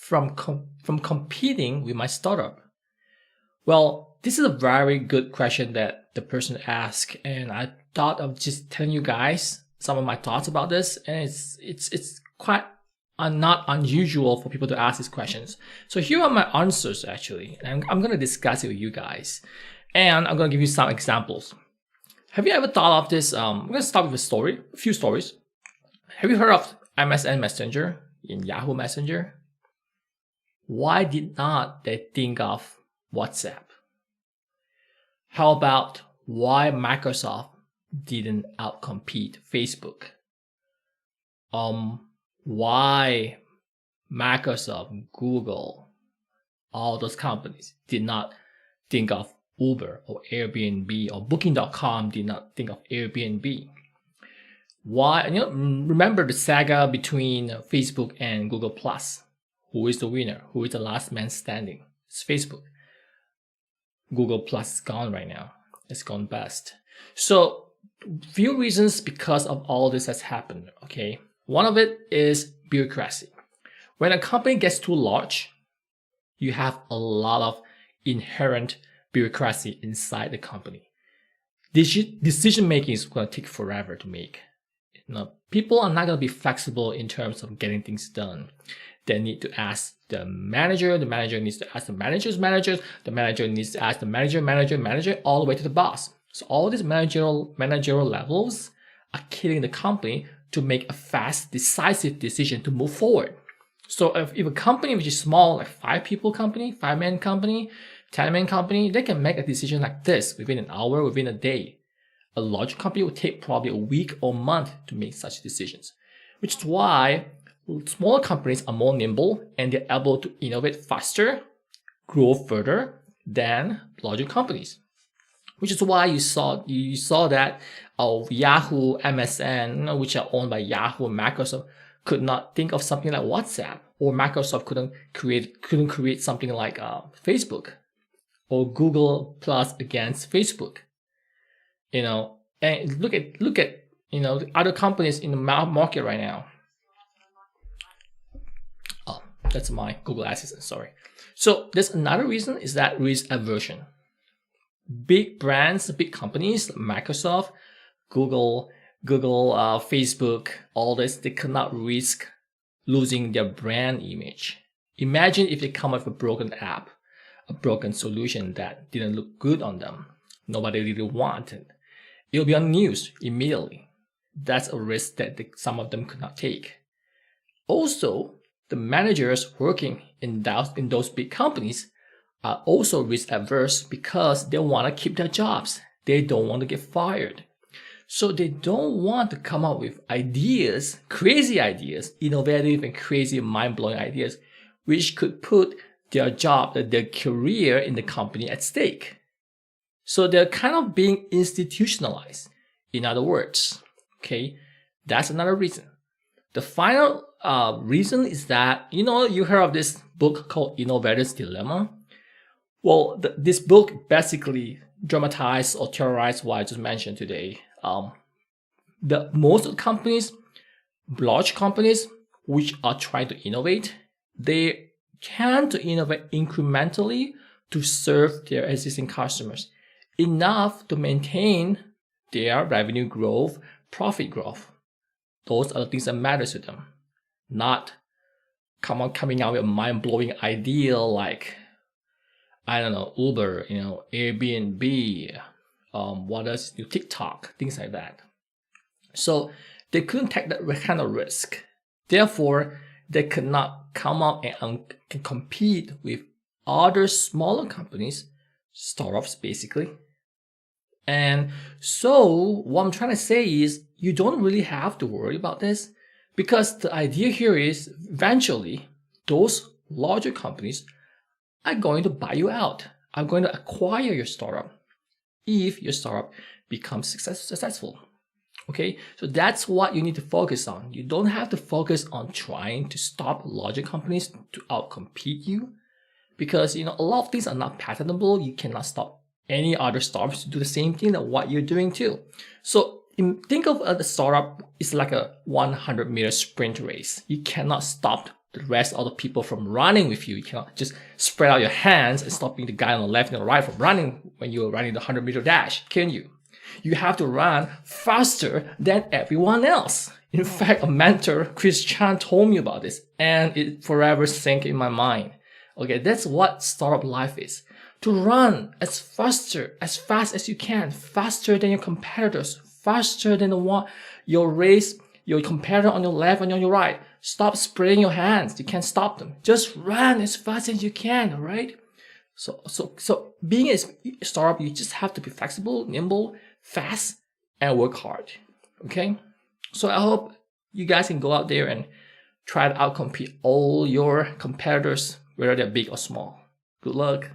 from competing with my startup? Well, this is a very good question that the person asked, and I thought of just telling you guys some of my thoughts about this, and it's quite not unusual for people to ask these questions. So here are my answers actually, and I'm going to discuss it with you guys, and I'm going to give you some examples. Have you ever thought of this? I'm going to start with a few stories. Have you heard of MSN Messenger in Yahoo Messenger? Why did not they think of WhatsApp? How about why Microsoft didn't outcompete Facebook? Why Microsoft, Google, all those companies did not think of Uber or Airbnb, or Booking.com did not think of Airbnb? Why? Remember the saga between Facebook and Google Plus. Who is the winner? Who is the last man standing? It's Facebook. Google Plus is gone right now. It's gone bust. So, few reasons because of all this has happened, okay? One of it is bureaucracy. When a company gets too large, you have a lot of inherent bureaucracy inside the company. Decision making is going to take forever to make. People are not going to be flexible in terms of getting things done. They need to ask the manager needs to ask the manager's manager, the manager needs to ask the manager, all the way to the boss. So all these managerial levels are killing the company to make a fast, decisive decision to move forward. So if a company which is small, like 5-man company, 10-man company, they can make a decision like this within an hour, within a day. A large company will take probably a week or month to make such decisions, which is why smaller companies are more nimble and they're able to innovate faster, grow further than larger companies. Which is why you saw that Yahoo, MSN, which are owned by Yahoo and Microsoft, could not think of something like WhatsApp, or Microsoft couldn't create something like Facebook, or Google Plus against Facebook. And look at the other companies in the market right now. Oh, that's my Google Assistant, sorry. So there's another reason, is that risk aversion. Big brands, big companies, Microsoft, Google, Facebook, all this, they cannot risk losing their brand image. Imagine if they come up with a broken app, a broken solution that didn't look good on them. Nobody really wanted. It'll be on news immediately. That's a risk that some of them could not take. Also, the managers working in those big companies are also risk averse because they want to keep their jobs. They don't want to get fired. So they don't want to come up with ideas, crazy ideas, innovative and crazy mind-blowing ideas, which could put their job, their career in the company at stake. So they're kind of being institutionalized. In other words, okay, that's another reason. The final reason is that, you heard of this book called Innovator's Dilemma. Well, this book basically dramatized or terrorized what I just mentioned today. Most of the companies, large companies, which are trying to innovate, they tend to innovate incrementally to serve their existing customers, enough to maintain their revenue growth, profit growth. Those are the things that matter to them, not coming out with a mind-blowing idea like, I don't know, Uber, Airbnb, what else? TikTok, things like that. So they couldn't take that kind of risk. Therefore, they could not come up and compete with other smaller companies, startups basically. And so what I'm trying to say is, you don't really have to worry about this, because the idea here is eventually those larger companies are going to buy you out, are going to acquire your startup if your startup becomes successful. Okay, so that's what you need to focus on. You don't have to focus on trying to stop larger companies to outcompete you, because a lot of things are not patentable. You cannot stop any other startups to do the same thing that what you're doing too. So think of the startup is like a 100-meter sprint race. You cannot stop the rest of the people from running with you. You cannot just spread out your hands and stopping the guy on the left and the right from running when you're running the 100-meter dash, can you? You have to run faster than everyone else. In fact, a mentor, Chris Chan, told me about this, and it forever sank in my mind. Okay, that's what startup life is. To run as fast as you can, faster than your competitors, faster than your competitor on your left and on your right. Stop spreading your hands. You can't stop them. Just run as fast as you can, right? So being a startup, you just have to be flexible, nimble, fast, and work hard. Okay? So I hope you guys can go out there and try to outcompete all your competitors, whether they're big or small. Good luck.